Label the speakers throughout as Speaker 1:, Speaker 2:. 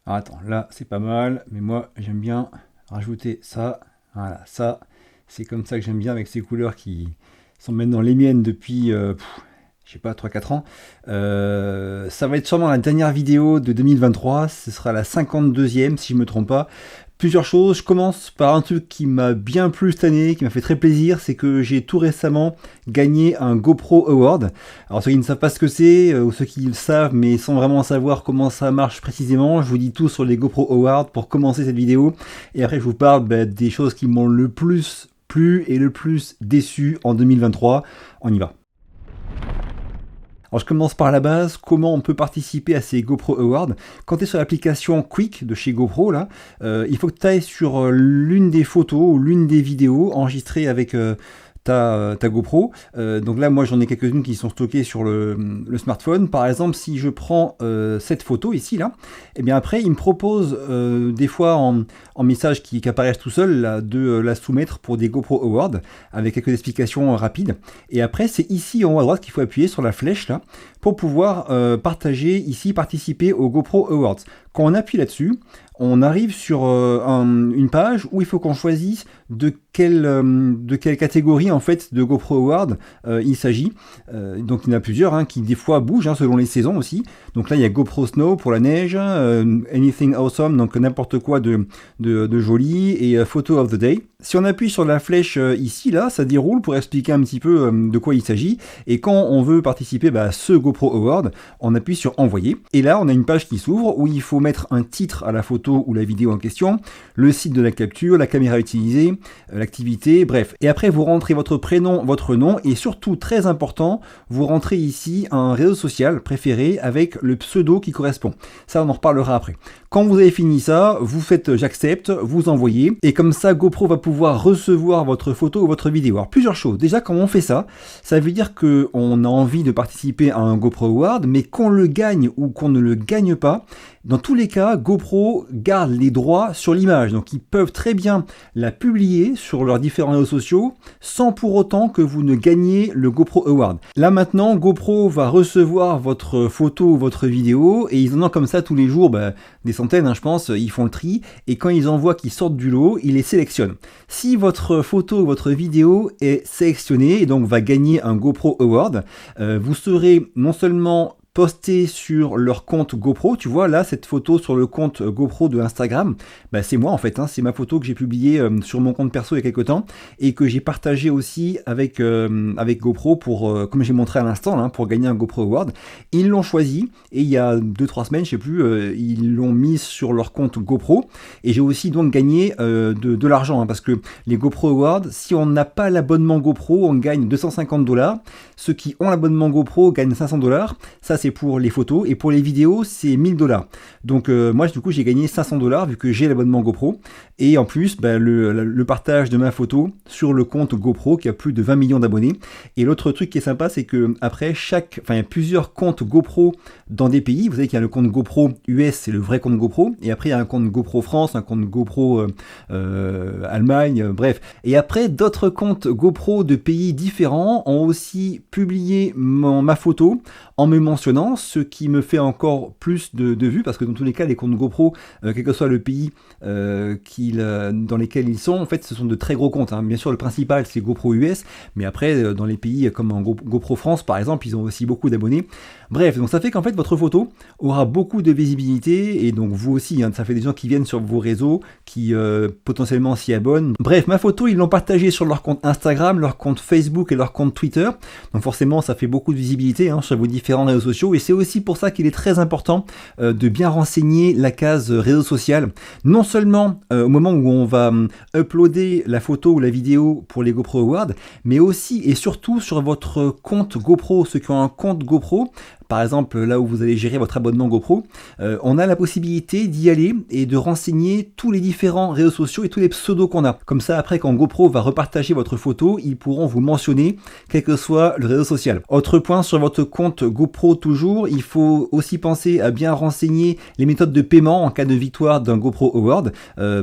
Speaker 1: Alors attends, là c'est pas mal, mais moi j'aime bien rajouter ça. Voilà, ça, c'est comme ça que j'aime bien avec ces couleurs qui sont maintenant les miennes depuis, je sais pas, 3-4 ans. Ça va être sûrement la dernière vidéo de 2023, ce sera la 52e si je me trompe pas. Plusieurs choses, je commence par un truc qui m'a bien plu cette année, qui m'a fait très plaisir, c'est que j'ai tout récemment gagné un GoPro Award. Alors ceux qui ne savent pas ce que c'est, ou ceux qui le savent mais sans vraiment savoir comment ça marche précisément, je vous dis tout sur les GoPro Awards pour commencer cette vidéo, et après je vous parle des choses qui m'ont le plus plu et le plus déçu en 2023. On y va. Alors je commence par la base, comment on peut participer à ces GoPro Awards. Quand tu es sur l'application Quick de chez GoPro, là, il faut que tu ailles sur l'une des photos ou l'une des vidéos enregistrées avec ta GoPro. Donc là, moi j'en ai quelques-unes qui sont stockées sur le smartphone. Par exemple, si je prends cette photo ici, là, et bien après, il me propose des fois en message qui apparaissent tout seul là, de la soumettre pour des GoPro Awards avec quelques explications rapides. Et après, c'est ici en haut à droite qu'il faut appuyer sur la flèche là pour pouvoir partager ici, participer aux GoPro Awards. Quand on appuie là-dessus, on arrive sur une page où il faut qu'on choisisse de quelle catégorie en fait de GoPro Award il s'agit. Donc il y en a plusieurs hein, qui des fois bougent hein, selon les saisons aussi. Donc là il y a GoPro Snow pour la neige, Anything Awesome, donc n'importe quoi de joli, et Photo of the Day. Si on appuie sur la flèche ici, là, ça déroule pour expliquer un petit peu de quoi il s'agit. Et quand on veut participer à ce GoPro Award, on appuie sur Envoyer. Et là, on a une page qui s'ouvre où il faut mettre un titre à la photo ou la vidéo en question, le site de la capture, la caméra utilisée, l'activité, bref. Et après, vous rentrez votre prénom, votre nom, et surtout, très important, vous rentrez ici un réseau social préféré avec le pseudo qui correspond. Ça, on en reparlera après. Quand vous avez fini ça, vous faites j'accepte, vous envoyez, et comme ça, GoPro va pouvoir recevoir votre photo ou votre vidéo. Alors, plusieurs choses. Déjà, quand on fait ça, ça veut dire qu'on a envie de participer à un GoPro Award, mais qu'on le gagne ou qu'on ne le gagne pas, dans tous les cas, GoPro garde les droits sur l'image. Donc, ils peuvent très bien la publier sur leurs différents réseaux sociaux sans pour autant que vous ne gagniez le GoPro Award. Là, maintenant, GoPro va recevoir votre photo ou votre vidéo et ils en ont comme ça tous les jours, des centaines, hein, je pense. Ils font le tri et quand ils en voient qu'ils sortent du lot, ils les sélectionnent. Si votre photo ou votre vidéo est sélectionnée et donc va gagner un GoPro Award, vous serez non seulement posté sur leur compte GoPro, tu vois là cette photo sur le compte GoPro de Instagram, c'est moi en fait, hein, c'est ma photo que j'ai publiée sur mon compte perso il y a quelques temps et que j'ai partagé aussi avec GoPro pour, comme j'ai montré à l'instant, hein, pour gagner un GoPro Award. Ils l'ont choisi et il y a 2-3 semaines, je sais plus, ils l'ont mis sur leur compte GoPro et j'ai aussi donc gagné de l'argent hein, parce que les GoPro Awards, si on n'a pas l'abonnement GoPro, on gagne $250. Ceux qui ont l'abonnement GoPro gagnent $500. Ça c'est pour les photos et pour les vidéos c'est $1000. Donc moi du coup j'ai gagné $500 vu que j'ai l'abonnement GoPro et en plus le partage de ma photo sur le compte GoPro qui a plus de 20 millions d'abonnés. Et l'autre truc qui est sympa c'est que après il y a plusieurs comptes GoPro dans des pays. Vous savez qu'il y a le compte GoPro US, c'est le vrai compte GoPro, et après il y a un compte GoPro France, un compte GoPro Allemagne, bref. Et après d'autres comptes GoPro de pays différents ont aussi publié ma photo en me mentionnant, ce qui me fait encore plus de vues, parce que dans tous les cas, les comptes GoPro, quel que soit le pays dans lesquels ils sont, en fait, ce sont de très gros comptes. Hein. Bien sûr, le principal, c'est GoPro US, mais après, dans les pays comme en GoPro France, par exemple, ils ont aussi beaucoup d'abonnés. Bref, donc ça fait qu'en fait, votre photo aura beaucoup de visibilité, et donc vous aussi, hein, ça fait des gens qui viennent sur vos réseaux, qui potentiellement s'y abonnent. Bref, ma photo, ils l'ont partagée sur leur compte Instagram, leur compte Facebook et leur compte Twitter, donc forcément, ça fait beaucoup de visibilité hein, sur vos différents réseaux sociaux, et c'est aussi pour ça qu'il est très important de bien renseigner la case réseau social, non seulement au moment où on va uploader la photo ou la vidéo pour les GoPro Awards, mais aussi et surtout sur votre compte GoPro. Ceux qui ont un compte GoPro, par exemple là où vous allez gérer votre abonnement GoPro, on a la possibilité d'y aller et de renseigner tous les différents réseaux sociaux et tous les pseudos qu'on a. Comme ça, après, quand GoPro va repartager votre photo, ils pourront vous mentionner quel que soit le réseau social. Autre point sur votre compte GoPro toujours, il faut aussi penser à bien renseigner les méthodes de paiement en cas de victoire d'un GoPro Award,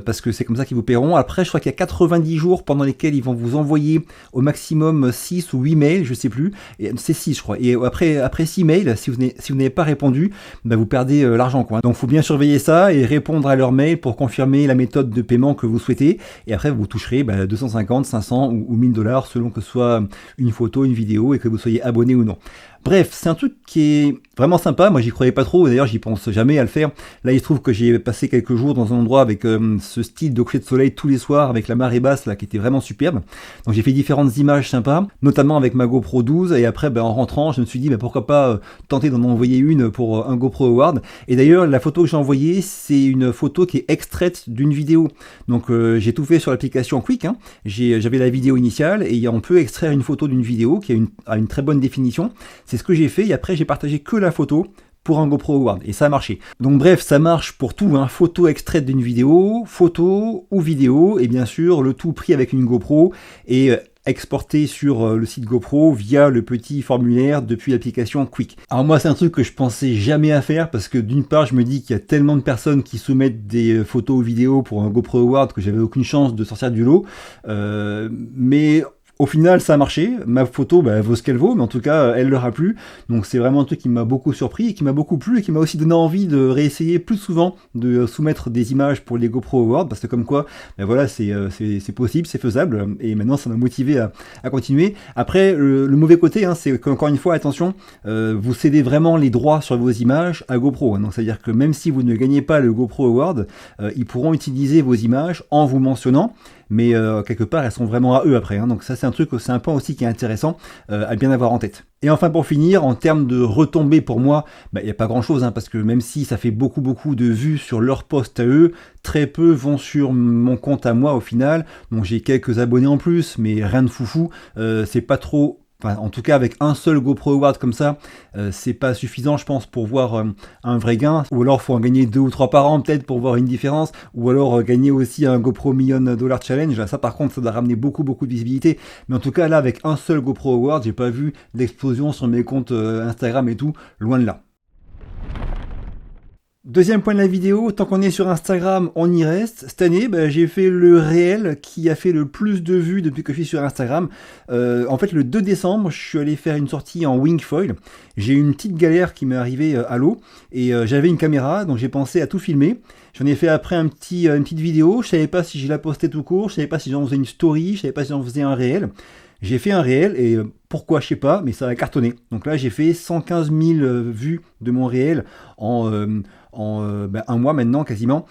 Speaker 1: parce que c'est comme ça qu'ils vous paieront. Après, je crois qu'il y a 90 jours pendant lesquels ils vont vous envoyer au maximum 6 ou 8 mails, je sais plus, c'est 6 je crois, et après 6 mails, si vous n'avez pas répondu, bah, vous perdez l'argent, quoi. Donc, il faut bien surveiller ça et répondre à leur mail pour confirmer la méthode de paiement que vous souhaitez. Et après, vous toucherez 250, 500 ou 1000 $ selon que ce soit une photo, une vidéo et que vous soyez abonné ou non. Bref, c'est un truc qui est vraiment sympa. Moi, j'y croyais pas trop. D'ailleurs, j'y pense jamais à le faire. Là, il se trouve que j'ai passé quelques jours dans un endroit avec ce style de coucher de soleil tous les soirs avec la marée basse là, qui était vraiment superbe. Donc, j'ai fait différentes images sympas, notamment avec ma GoPro 12. Et après, en rentrant, je me suis dit, pourquoi pas tenter d'en envoyer une pour un GoPro Award. Et d'ailleurs, la photo que j'ai envoyée, c'est une photo qui est extraite d'une vidéo. Donc, j'ai tout fait sur l'application Quick. J'avais la vidéo initiale et on peut extraire une photo d'une vidéo qui a une très bonne définition. C'est ce que j'ai fait et après j'ai partagé que la photo pour un GoPro Award et ça a marché. Donc bref, ça marche pour tout, photo extraite d'une vidéo, photo ou vidéo et bien sûr le tout pris avec une GoPro et exporté sur le site GoPro via le petit formulaire depuis l'application Quick. Alors moi c'est un truc que je pensais jamais à faire parce que d'une part je me dis qu'il y a tellement de personnes qui soumettent des photos ou vidéos pour un GoPro Award que j'avais aucune chance de sortir du lot, mais au final, ça a marché. Ma photo vaut ce qu'elle vaut, mais en tout cas, elle leur a plu. Donc c'est vraiment un truc qui m'a beaucoup surpris et qui m'a beaucoup plu et qui m'a aussi donné envie de réessayer plus souvent de soumettre des images pour les GoPro Awards parce que comme quoi, voilà, c'est possible, c'est faisable et maintenant ça m'a motivé à continuer. Après, le mauvais côté, c'est qu'encore une fois, attention, vous cédez vraiment les droits sur vos images à GoPro. Donc c'est-à-dire que même si vous ne gagnez pas le GoPro Award, ils pourront utiliser vos images en vous mentionnant. Mais quelque part elles sont vraiment à eux après, donc ça c'est un point aussi qui est intéressant à bien avoir en tête. Et enfin pour finir, en termes de retombées pour moi, il n'y a pas grand chose, parce que même si ça fait beaucoup de vues sur leur post à eux, très peu vont sur mon compte à moi au final, donc j'ai quelques abonnés en plus, mais rien de foufou, c'est pas trop. Enfin, en tout cas, avec un seul GoPro Award comme ça, c'est pas suffisant, je pense, pour voir un vrai gain. Ou alors, faut en gagner 2 ou 3 par an, peut-être, pour voir une différence. Ou alors, gagner aussi un GoPro $1,000,000 Challenge. Là, ça, par contre, ça doit ramener beaucoup de visibilité. Mais en tout cas, là, avec un seul GoPro Award, j'ai pas vu d'explosion sur mes comptes Instagram et tout. Loin de là. Deuxième point de la vidéo, tant qu'on est sur Instagram, on y reste. Cette année, j'ai fait le réel qui a fait le plus de vues depuis que je suis sur Instagram. En fait, le 2 décembre, je suis allé faire une sortie en wingfoil. J'ai eu une petite galère qui m'est arrivée à l'eau et j'avais une caméra, donc j'ai pensé à tout filmer. J'en ai fait après une petite vidéo. Je savais pas si je la postais tout court, je savais pas si j'en faisais une story, je savais pas si j'en faisais un réel. J'ai fait un réel et pourquoi je sais pas, mais ça a cartonné. Donc là j'ai fait 115 000 vues de mon réel en un mois maintenant quasiment.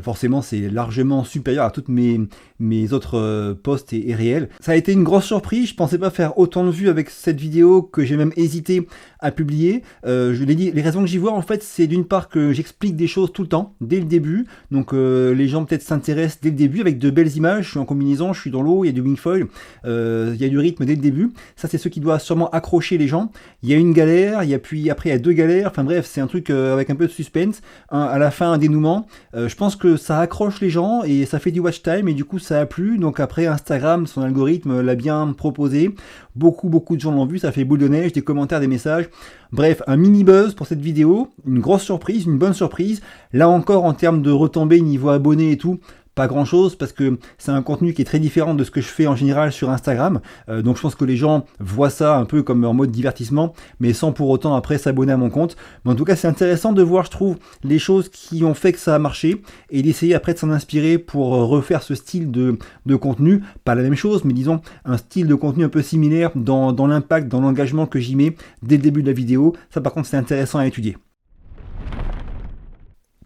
Speaker 1: Forcément c'est largement supérieur à toutes mes autres posts et réels. Ça a été une grosse surprise, je pensais pas faire autant de vues avec cette vidéo que j'ai même hésité à publier. Je l'ai dit, les raisons que j'y vois en fait c'est d'une part que j'explique des choses tout le temps, dès le début, donc les gens peut-être s'intéressent dès le début avec de belles images, je suis en combinaison, je suis dans l'eau, il y a du wingfoil, il y a du rythme dès le début, ça c'est ce qui doit sûrement accrocher les gens. Il y a une galère, puis après il y a 2 galères, enfin bref c'est un truc avec un peu de suspense, à la fin un dénouement. Je pense que ça accroche les gens et ça fait du watch time et du coup ça a plu, donc après Instagram, son algorithme l'a bien proposé, beaucoup de gens l'ont vu, ça fait boule de neige, des commentaires, des messages. Bref, un mini buzz pour cette vidéo, une grosse surprise, une bonne surprise. Là encore en termes de retombées niveau abonnés et tout, pas grand chose parce que c'est un contenu qui est très différent de ce que je fais en général sur Instagram, donc je pense que les gens voient ça un peu comme en mode divertissement mais sans pour autant après s'abonner à mon compte. Mais en tout cas c'est intéressant de voir, je trouve, les choses qui ont fait que ça a marché et d'essayer après de s'en inspirer pour refaire ce style de contenu, pas la même chose mais disons un style de contenu un peu similaire dans l'impact, dans l'engagement que j'y mets dès le début de la vidéo. Ça par contre c'est intéressant à étudier.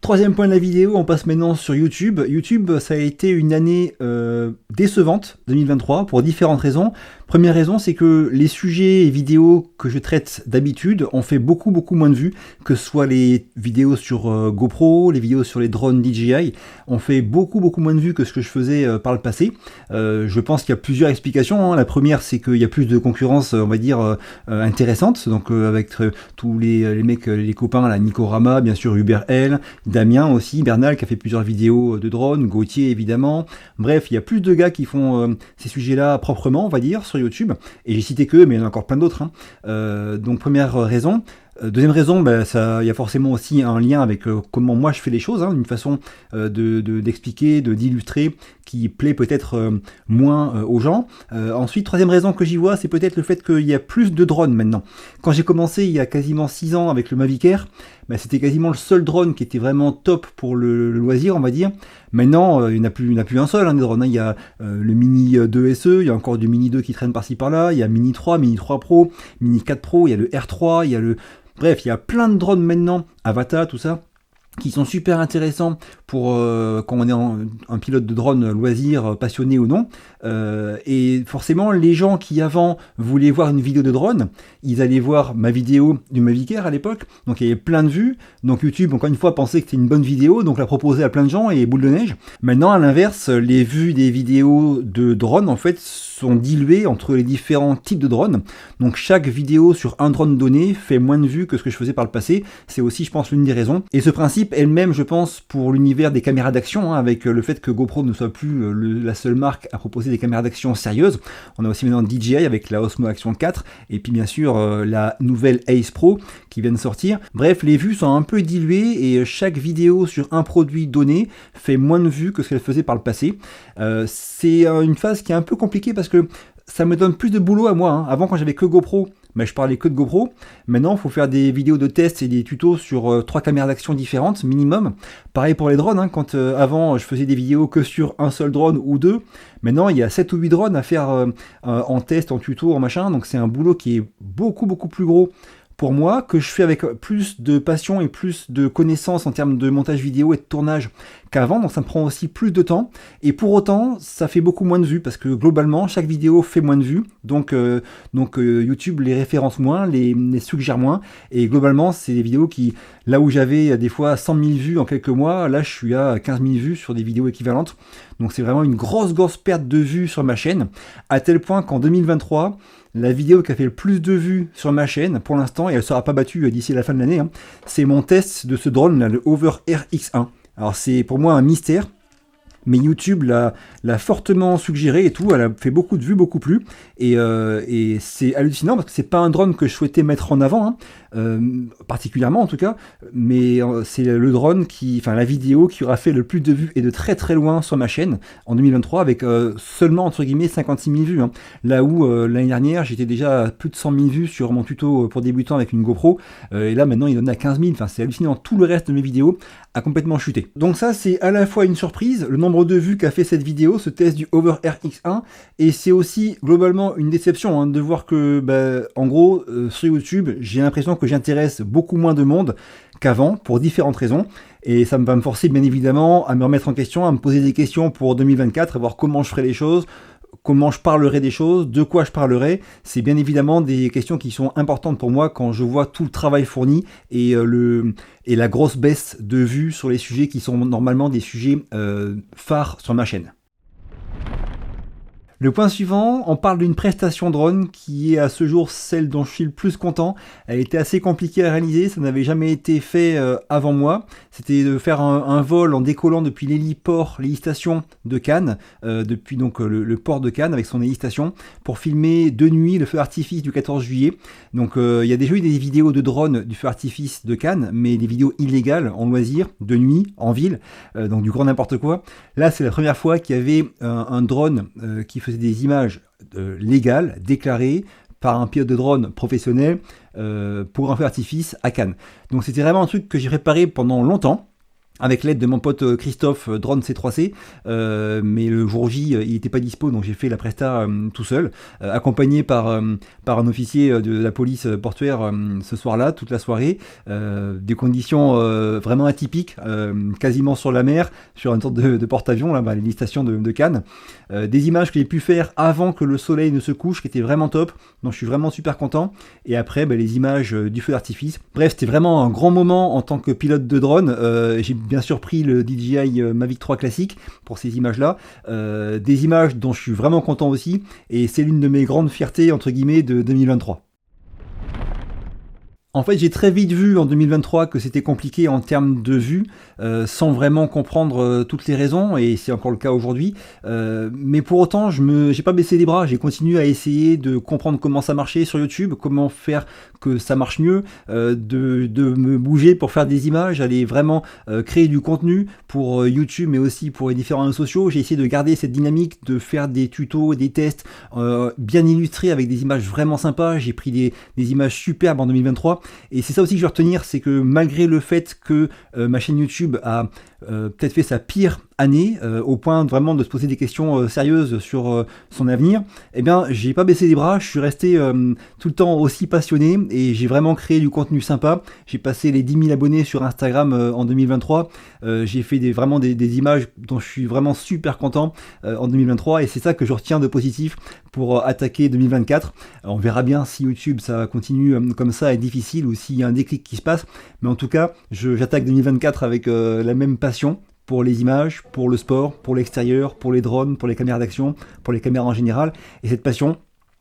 Speaker 1: Troisième point de la vidéo, on passe maintenant sur YouTube. YouTube, ça a été une année décevante, 2023, pour différentes raisons. Première raison, c'est que les sujets et vidéos que je traite d'habitude ont fait beaucoup moins de vues, que ce soit les vidéos sur GoPro, les vidéos sur les drones DJI, ont fait beaucoup moins de vues que ce que je faisais par le passé. Je pense qu'il y a plusieurs explications. La première, c'est qu'il y a plus de concurrence, on va dire, intéressante, donc avec tous les mecs, les copains, la Nikorama, bien sûr, Hubert L, Damien aussi, Bernal qui a fait plusieurs vidéos de drones, Gauthier évidemment. Bref, il y a plus de gars qui font ces sujets-là proprement, on va dire, sur YouTube. Et j'ai cité qu'eux, mais il y en a encore plein d'autres. Donc première raison. Deuxième raison, il y a forcément aussi un lien avec comment moi je fais les choses, hein, une façon d'expliquer, d'illustrer qui plaît peut-être moins aux gens. Ensuite, troisième raison que j'y vois, c'est peut-être le fait qu'il y a plus de drones maintenant. Quand j'ai commencé il y a quasiment 6 ans avec le Mavic Air, c'était quasiment le seul drone qui était vraiment top pour le loisir, on va dire. Maintenant, il n'y en a plus un seul, hein, des drones. Hein. Il y a le Mini 2 SE, il y a encore du Mini 2 qui traîne par-ci par-là, il y a Mini 3, Mini 3 Pro, Mini 4 Pro, il y a le R3, il y a le... Bref, il y a plein de drones maintenant, Avata, tout ça, qui sont super intéressants pour quand on est un pilote de drone loisir, passionné ou non. Et forcément, les gens qui avant voulaient voir une vidéo de drone, ils allaient voir ma vidéo du Mavic Air à l'époque, donc il y avait plein de vues. Donc YouTube, encore une fois, pensait que c'était une bonne vidéo, donc l'a proposait à plein de gens et boule de neige. Maintenant, à l'inverse, les vues des vidéos de drone, en fait, sont diluées entre les différents types de drones. Donc chaque vidéo sur un drone donné fait moins de vues que ce que je faisais par le passé. C'est aussi, je pense, l'une des raisons. Et ce principe est le même, je pense, pour l'univers des caméras d'action, hein, avec le fait que GoPro ne soit plus la seule marque à proposer des caméras d'action sérieuses. On a aussi maintenant DJI avec la Osmo Action 4, et puis bien sûr la nouvelle Ace Pro qui vient de sortir. Bref, les vues sont un peu diluées et chaque vidéo sur un produit donné fait moins de vues que ce qu'elle faisait par le passé. C'est une phase qui est un peu compliquée parce que ça me donne plus de boulot à moi. Hein. Avant, quand j'avais que GoPro, je parlais que de GoPro. Maintenant, il faut faire des vidéos de tests et des tutos sur 3 caméras d'action différentes, minimum. Pareil pour les drones, hein, quand avant, je faisais des vidéos que sur un seul drone ou 2. Maintenant, il y a 7 ou 8 drones à faire en test, en tuto, en machin. Donc, c'est un boulot qui est beaucoup, beaucoup plus gros pour moi, que je fais avec plus de passion et plus de connaissances en termes de montage vidéo et de tournage qu'avant, donc ça me prend aussi plus de temps, et pour autant, ça fait beaucoup moins de vues, parce que globalement, chaque vidéo fait moins de vues, donc YouTube les référence moins, les suggère moins, et globalement, c'est des vidéos qui, là où j'avais des fois 100 000 vues en quelques mois, là je suis à 15 000 vues sur des vidéos équivalentes, donc c'est vraiment une grosse perte de vues sur ma chaîne, à tel point qu'en 2023, la vidéo qui a fait le plus de vues sur ma chaîne, pour l'instant, et elle ne sera pas battue d'ici la fin de l'année, hein, c'est mon test de ce drone, là, le Hover RX1. Alors c'est pour moi un mystère, mais YouTube l'a fortement suggéré et tout, elle a fait beaucoup de vues, beaucoup plus, et c'est hallucinant parce que c'est pas un drone que je souhaitais mettre en avant, hein, particulièrement en tout cas, mais c'est le drone la vidéo qui aura fait le plus de vues et de très très loin sur ma chaîne en 2023 avec seulement entre guillemets 56 000 vues, hein. Là où l'année dernière j'étais déjà à plus de 100 000 vues sur mon tuto pour débutants avec une GoPro, et là maintenant il en a 15 000, enfin c'est hallucinant, tout le reste de mes vidéos a complètement chuté. Donc ça c'est à la fois une surprise, le nombre de vues qu'a fait cette vidéo, ce test du Hover RX1, et c'est aussi globalement une déception, hein, de voir que en gros sur YouTube j'ai l'impression que j'intéresse beaucoup moins de monde qu'avant pour différentes raisons, et ça va me forcer bien évidemment à me remettre en question, à me poser des questions pour 2024, à voir comment je ferai les choses, comment je parlerai des choses, de quoi je parlerai. C'est bien évidemment des questions qui sont importantes pour moi quand je vois tout le travail fourni et la grosse baisse de vues sur les sujets qui sont normalement des sujets phares sur ma chaîne. Le point suivant, on parle d'une prestation drone qui est à ce jour celle dont je suis le plus content. Elle était assez compliquée à réaliser, ça n'avait jamais été fait avant moi. C'était de faire un vol en décollant depuis l'hélistation de Cannes, depuis donc le port de Cannes avec son hélistation, pour filmer de nuit le feu d'artifice du 14 juillet. Donc il y a déjà eu des vidéos de drone du feu d'artifice de Cannes, mais des vidéos illégales en loisir, de nuit, en ville, donc du grand n'importe quoi. Là c'est la première fois qu'il y avait un drone qui faisait des images légales, déclarées par un pilote de drone professionnel pour un feu d'artifice à Cannes. Donc c'était vraiment un truc que j'ai préparé pendant longtemps, avec l'aide de mon pote Christophe Drone C3C, mais le jour J il n'était pas dispo, donc j'ai fait la presta tout seul, accompagné par un officier de la police portuaire ce soir-là, toute la soirée, des conditions vraiment atypiques, quasiment sur la mer, sur une sorte de porte-avions, là, l'hélistation de Cannes, des images que j'ai pu faire avant que le soleil ne se couche, qui étaient vraiment top, donc je suis vraiment super content, et après les images du feu d'artifice. Bref, c'était vraiment un grand moment en tant que pilote de drone, j'ai bien sûr pris le DJI Mavic 3 classique pour ces images-là, des images dont je suis vraiment content aussi, et c'est l'une de mes grandes fiertés entre guillemets de 2023. En fait, j'ai très vite vu en 2023 que c'était compliqué en termes de vues, sans vraiment comprendre toutes les raisons, et c'est encore le cas aujourd'hui. Mais pour autant, j'ai pas baissé les bras, j'ai continué à essayer de comprendre comment ça marchait sur YouTube, comment faire que ça marche mieux, de me bouger pour faire des images, aller vraiment créer du contenu pour YouTube, mais aussi pour les différents réseaux sociaux. J'ai essayé de garder cette dynamique, de faire des tutos, des tests bien illustrés avec des images vraiment sympas. J'ai pris des images superbes en 2023. Et c'est ça aussi que je veux retenir, c'est que malgré le fait que ma chaîne YouTube a peut-être fait sa pire année, au point vraiment de se poser des questions sérieuses sur son avenir, eh bien j'ai pas baissé les bras, je suis resté tout le temps aussi passionné et j'ai vraiment créé du contenu sympa. J'ai passé les 10 000 abonnés sur Instagram en 2023, j'ai fait vraiment des images dont je suis vraiment super content en 2023, et c'est ça que je retiens de positif pour attaquer 2024. Alors, on verra bien si YouTube ça continue comme ça, est difficile, ou s'il y a un déclic qui se passe, mais en tout cas j'attaque 2024 avec la même passion pour les images, pour le sport, pour l'extérieur, pour les drones, pour les caméras d'action, pour les caméras en général. Et cette passion,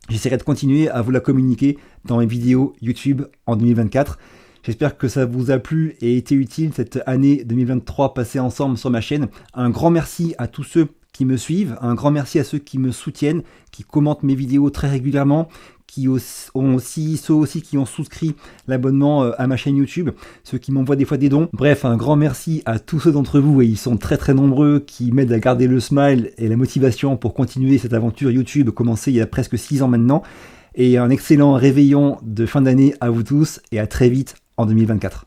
Speaker 1: j'essaierai de continuer à vous la communiquer dans mes vidéos YouTube en 2024. J'espère que ça vous a plu et été utile cette année 2023 passée ensemble sur ma chaîne. Un grand merci à tous ceux qui me suivent, un grand merci à ceux qui me soutiennent, qui commentent mes vidéos très régulièrement, ceux aussi qui ont souscrit l'abonnement à ma chaîne YouTube, ceux qui m'envoient des fois des dons. Bref, un grand merci à tous ceux d'entre vous, et ils sont très très nombreux, qui m'aident à garder le smile et la motivation pour continuer cette aventure YouTube commencée il y a presque 6 ans maintenant. Et un excellent réveillon de fin d'année à vous tous, et à très vite en 2024.